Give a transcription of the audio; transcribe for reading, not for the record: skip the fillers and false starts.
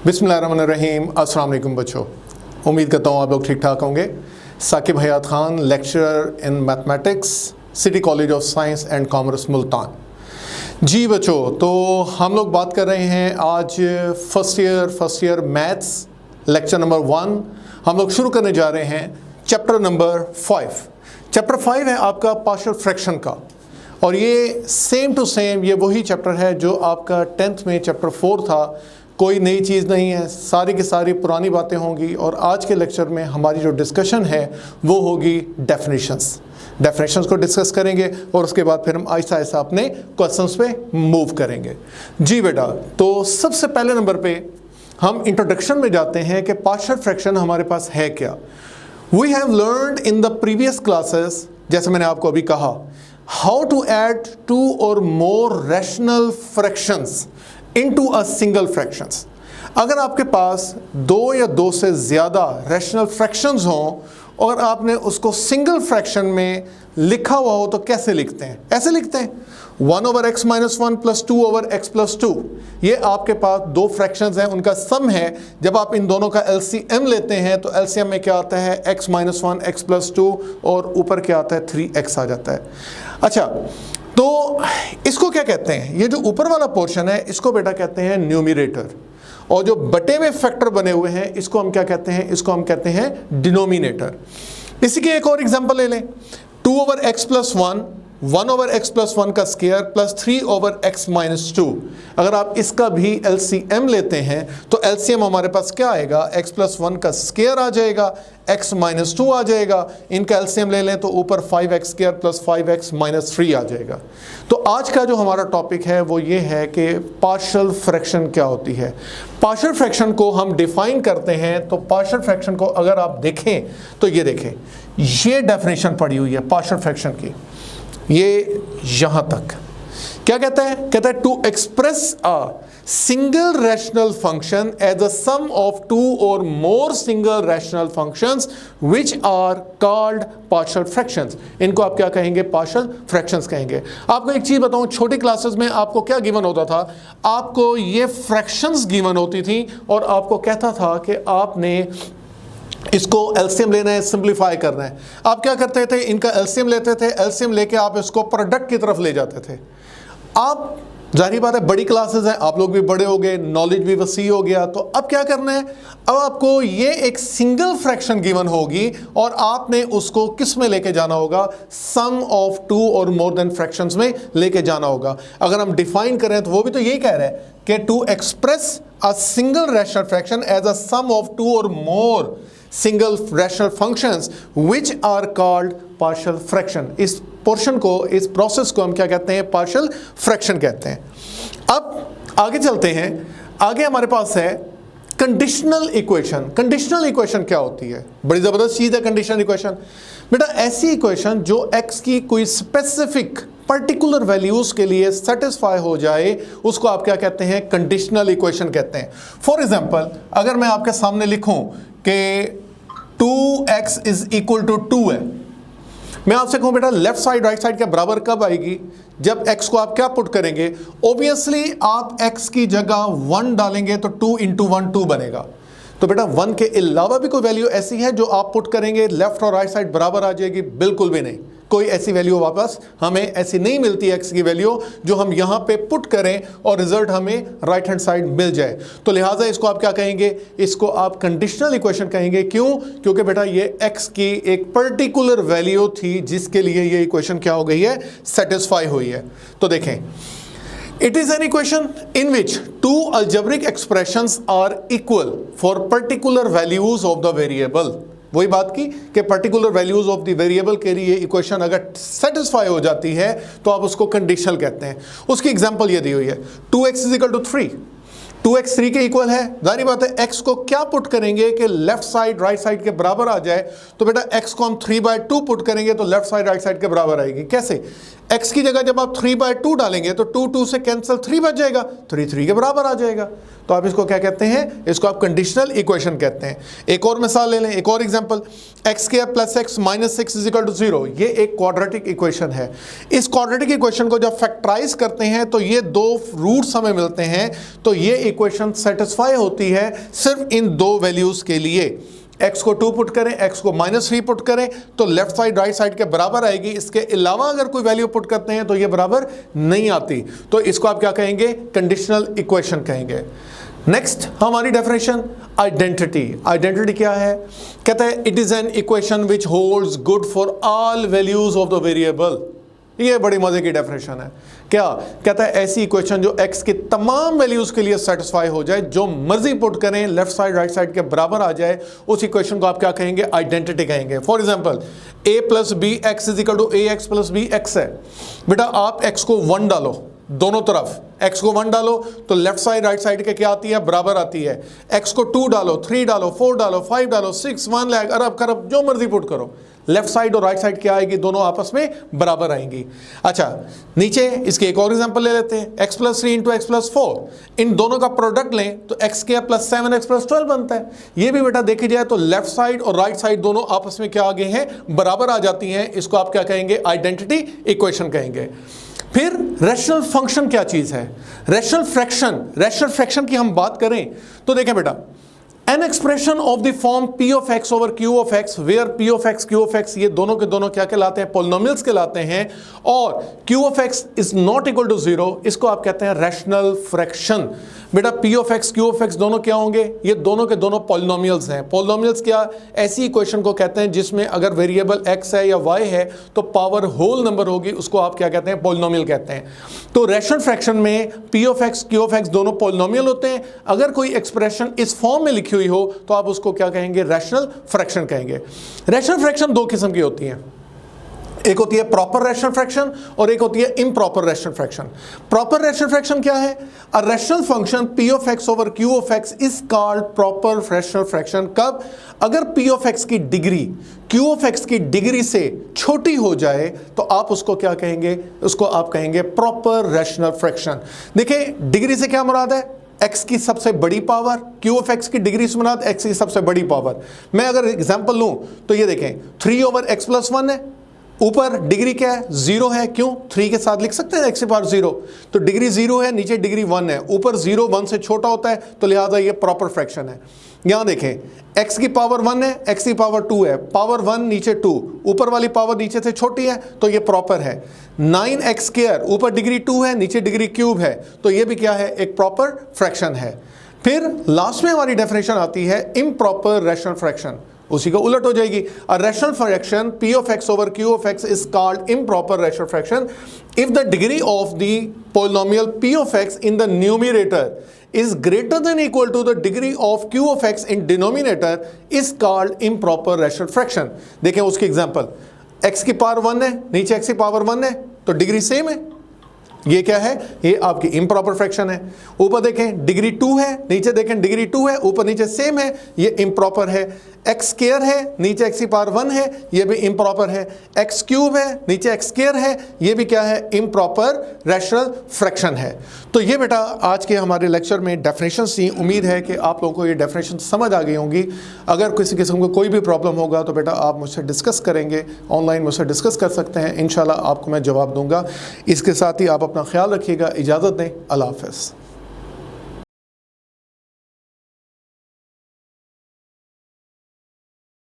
बिस्मिल्लाहिर्रहमानिर्रहीम। अस्सलाम वालेकुम बच्चों, उम्मीद करता हूँ आप लोग ठीक ठाक होंगे। Saqib Hayat Khan, lecturer in mathematics, city college of science and commerce Multan. जी बच्चों, तो हम लोग बात कर रहे हैं आज first year maths lecture number 1। हम लोग शुरू करने जा रहे हैं चैप्टर नंबर 5। चैप्टर 5 है आपका पार्शियल फ्रैक्शन का, और ये सेम टू सेम ये वही चैप्टर है जो आपका 10th में चैप्टर 4 था। कोई नई चीज़ नहीं है, सारी की सारी पुरानी बातें होंगी। और आज के लेक्चर में हमारी जो डिस्कशन है वो होगी डेफिनेशंस को डिस्कस करेंगे, और उसके बाद फिर हम आहिस्ता आहिस्ता अपने क्वेश्चंस पे मूव करेंगे। जी बेटा, तो सबसे पहले नंबर पे हम इंट्रोडक्शन में जाते हैं कि पार्शियल फ्रैक्शन हमारे पास है क्या। We have learned in the previous classes, जैसे मैंने आपको अभी कहा, हाउ टू ऐड 2 और more rational fractions into a single fractions. अगर आपके पास 2 या 2 से ज़्यादा रैशनल फ्रैक्शंस हों और आपने उसको सिंगल फ्रैक्शन में लिखा हुआ हो तो कैसे लिखते हैं? ऐसे लिखते हैं 1/x-1 + 2/x+2। ये आपके पास 2 फ्रैक्शंस हैं, उनका सम है। जब आप इन दोनों का LCM लेते हैं तो LCM में क्या आता है? x-1 x+2, और ऊपर क्या आता है? 3x आ जाता है। अच्छा, तो इसको क्या कहते हैं? ये जो ऊपर वाला पोर्शन है इसको बेटा कहते हैं न्यूमरेटर, और जो बटे हुए फैक्टर बने हुए हैं इसको हम क्या कहते हैं? इसको हम कहते हैं डिनोमिनेटर। इसी की एक और एग्जांपल ले लें, 2/x+1 1/x+1 का स्क्वायर प्लस 3/x-2। अगर आप इसका भी LCM लेते हैं तो LCM हमारे पास क्या आएगा? x+1 का स्क्वायर आ जाएगा, x-2 आ जाएगा। इनका LCM ले लें तो ऊपर 5x² + 5x-3 आ जाएगा। तो आज का जो हमारा टॉपिक है वो ये है कि पार्शियल फ्रैक्शन क्या होती है। पार्शियल फ्रैक्शन को हम डिफाइन करते हैं, तो पार्शियल फ्रैक्शन को अगर आप देखें तो ये देखें, ये डेफिनेशन पड़ी हुई है पार्शियल फ्रैक्शन की। ये यहां तक क्या कहता है? कहता है to express a single rational function as a sum of 2 और more single rational functions which are called partial fractions. इनको आप क्या कहेंगे? पार्शियल फ्रैक्शंस कहेंगे। आपको एक चीज बताऊं, छोटी क्लासेस में आपको क्या गिवन होता था? आपको ये फ्रैक्शंस गिवन होती थी और आपको कहता था कि आपने इसको LCM लेना है, सिंप्लीफाई करना है। आप क्या करते थे? इनका LCM लेते थे, LCM लेके आप इसको प्रोडक्ट की तरफ ले जाते थे। आप जाहिर बात है बड़ी क्लासेस हैं, आप लोग भी बड़े हो गए, नॉलेज भी वसी हो गया, तो अब क्या करना है? अब आपको ये एक सिंगल फ्रैक्शन गिवन होगी और आपने उसको किस में लेके जाना होगा? सम ऑफ 2 और मोर देन फ्रैक्शंस में लेके जाना होगा। अगर हम डिफाइन करें तो वो भी तो यही कह रहे हैं कि to express a single rational fraction as a sum of 2 और more single rational functions which are called partial fraction. इस पोर्शन को, इस प्रोसेस को हम क्या कहते हैं? पार्शियल फ्रैक्शन कहते हैं। अब आगे चलते हैं। आगे हमारे पास है कंडीशनल इक्वेशन। कंडीशनल इक्वेशन क्या होती है? बड़ी जबरदस्त चीज है कंडीशनल इक्वेशन। बेटा, ऐसी इक्वेशन जो x की कोई स्पेसिफिक पर्टिकुलर वैल्यूज के लिए सेटिस्फाई हो जाए उसको आप क्या कहते हैं? कंडीशनल इक्वेशन कहते हैं। फॉर एग्जांपल, अगर मैं आपके सामने लिखूं कि 2x = 2 है, मैं आपसे कहूं बेटा लेफ्ट साइड राइट साइड के बराबर कब आएगी? जब x को आप क्या पुट करेंगे? ऑब्वियसली आप x की जगह 1 डालेंगे तो 2 × 1 2 बनेगा। तो बेटा 1 के अलावा भी कोई वैल्यू ऐसी है जो आप पुट करेंगे लेफ्ट और राइट साइड बराबर आ जाएगी? बिल्कुल भी नहीं। कोई ऐसी वैल्यू वापस हमें ऐसी नहीं मिलती x की वैल्यू जो हम यहां पे पुट करें और रिजल्ट हमें राइट हैंड साइड मिल जाए। तो लिहाजा इसको आप क्या कहेंगे? इसको आप कंडीशनल इक्वेशन कहेंगे। क्यों? क्योंकि बेटा ये x की एक पर्टिकुलर वैल्यू थी जिसके लिए ये इक्वेशन क्या हो गई है? सेटिस्फाई हुई है। तो देखें, it is an equation in which 2 algebraic expressions are equal for particular values of the variable। वही बात की कि particular values of the variable के लिए इक्वेशन अगर सेटिस्फाई हो जाती है तो आप उसको कंडीशनल कहते हैं। उसकी एग्जांपल ये दी हुई है, 2x = 3। 2x 3 के इक्वल है। जाहिर बात है x को क्या पुट करेंगे कि लेफ्ट साइड राइट साइड के बराबर आ जाए? तो बेटा x को हम 3/2 पुट करेंगे तो लेफ्ट साइड राइट साइड के बराबर आएगी। कैसे? x की जगह जब आप 3/2 डालेंगे तो 2 2 से कैंसिल, 3 बच जाएगा, 3 3 के बराबर आ जाएगा। तो आप इसको क्या कहते हैं? इसको आप कंडीशनल इक्वेशन कहते हैं। एक और मिसाल ले लें, एक और एग्जांपल, x² + x - 6 = 0। ये एक क्वाड्रेटिक इक्वेशन है। इस क्वाड्रेटिक इक्वेशन को जब फैक्टराइज करते हैं तो ये 2 रूट्स हमें मिलते हैं, तो ये इक्वेशन सेटिस्फाई होती है सिर्फ इन दो वैल्यूज के लिए। x को 2 पुट करें, x को -3 पुट करें तो लेफ्ट साइड राइट साइड के बराबर आएगी। इसके अलावा अगर कोई वैल्यू पुट करते हैं तो ये बराबर नहीं आती, तो इसको आप क्या कहेंगे? कंडीशनल इक्वेशन कहेंगे। नेक्स्ट हमारी डेफिनेशन आइडेंटिटी। आइडेंटिटी क्या है? कहता है it is an equation which holds good for all values of the variable. ये बड़ी मजे की डेफिनेशन है। क्या कहता है? ऐसी इक्वेशन जो x की तमाम वैल्यूज के लिए सेटिस्फाई हो जाए, जो मर्जी पुट करें लेफ्ट साइड राइट साइड के बराबर आ जाए, उस इक्वेशन को आप क्या कहेंगे? आइडेंटिटी कहेंगे। For example a plus b x is equal to a x plus b x है। बेटा आप x को 1 डालो दोनों तरफ, x को 1 डालो तो लेफ्ट साइड राइट साइड के क्या आती है? बराबर आती है। x को 2 डालो, 3 डालो, 4 डालो, 5 डालो, 6, 1 लाख, अरब खरब जो मर्जी पुट करो, लेफ्ट साइड और राइट साइड क्या आएगी? दोनों आपस में बराबर आएंगी। अच्छा नीचे इसके एक और एग्जांपल ले लेते हैं। x plus 3 into x plus 4, इन दोनों का प्रोडक्ट लें तो x square plus 7x plus 12 बनता है। ये भी बेटा देखी जाए तो लेफ्ट साइड और राइट साइड दोनों आपस में क्या आ गए हैं? बराबर आ जाती हैं। इसको आप क्या कहेंगे? आइडेंटिटी इक्वेशन कहेंगे। फिर रैशनल फंक्शन क्या चीज है? Rational fraction. रैशनल फ्रैक्शन की हम बात करें तो देखें बेटा, an expression of the form p of x over q of x, where p of x q of x ये दोनों के दोनों क्या कहलाते हैं? पॉलिनोमियल्स कहलाते हैं। और q of x is not equal to 0, इसको आप कहते हैं रैशनल फ्रैक्शन। बेटा p of x q of x दोनों क्या होंगे? ये दोनों के दोनों पॉलिनोमियल्स हैं। पॉलिनोमियल्स क्या? ऐसी इक्वेशन को कहते हैं जिसमें अगर वेरिएबल x है या y है तो पावर होल नंबर होगी, उसको आप क्या कहते हैं? पॉलिनोमियल कहते हैं। तो रैशनल फ्रैक्शन में p of x q of x दोनों पॉलिनोमियल होते हैं। अगर कोई एक्सप्रेशन इस फॉर्म में लिखी हुई हो तो आप उसको क्या कहेंगे? रैशनल फ्रैक्शन कहेंगे। रैशनल फ्रैक्शन दो किस्म की होती हैं, एक होती है प्रॉपर रैशनल फ्रैक्शन और एक होती है improper rational fraction. Proper rational fraction क्या है? A rational function p of x over q of x is called proper rational fraction. कब? अगर p ऑफ x की डिग्री q ऑफ x की डिग्री से छोटी हो जाए तो आप उसको क्या कहेंगे? उसको आप कहेंगे प्रॉपर रैशनल फ्रैक्शन। देखिए डिग्री से क्या मुराद है? x की सबसे बड़ी पावर, q ऑफ x की डिग्री से मुराद x की सबसे बड़ी पावर। मैं अगर एग्जांपल लूं तो ये देखें 3 ओवर x प्लस 1 है, ऊपर डिग्री क्या है? 0 है। क्यों? 3 के साथ लिख सकते हैं x की पावर 0, तो डिग्री 0 है, नीचे डिग्री 1 है, ऊपर 0 1 से छोटा होता है तो लिहाजा ये प्रॉपर फ्रैक्शन है। यहां देखें x की पावर 1 है, x की पावर 2 है, पावर 1 नीचे 2, ऊपर वाली पावर नीचे से छोटी है तो ये प्रॉपर है। 9x स्क्वायर, ऊपर डिग्री 2 है, नीचे डिग्री क्यूब है, तो ये भी क्या है? एक प्रॉपर फ्रैक्शन है। फिर लास्ट में हमारी डेफिनेशन आती है इम्प्रॉपर रैशनल फ्रैक्शन, उसी को उलट हो जाएगी। A rational fraction p of x over q of x is called improper rational fraction if the degree of the polynomial p of x in the numerator is greater than equal to the degree of q of x in denominator is called improper rational fraction। देखें उसकी example, x की power 1 है, नीचे x की power 1 है तो degree same है, ये क्या है? ये आपकी इम्प्रॉपर फ्रैक्शन है। ऊपर देखें डिग्री 2 है, नीचे देखें डिग्री 2 है, ऊपर नीचे सेम है, ये इम्प्रॉपर है। एक्स स्क्वायर है, नीचे एक्स की पावर 1 है, ये भी इम्प्रॉपर है। एक्स क्यूब है, नीचे एक्स स्क्वायर है, ये भी क्या है? इम्प्रॉपर रैशनल फ्रैक्शन है। तो ये बेटा आज के हमारे लेक्चर में डेफिनेशंस थी। उम्मीद है कि आप लोगों को ये डेफिनेशन समझ आ गई होंगी। अगर किसी किस्म को कोई भी प्रॉब्लम होगा तो बेटा आप मुझसे डिस्कस करेंगे, ऑनलाइन मुझसे डिस्कस कर सकते हैं, इंशाल्लाह आपको मैं जवाब दूंगा। इसके साथ ही आप अपना ख्याल रखिएगा। इजाज़त दें, अल्लाह हाफ़िज़।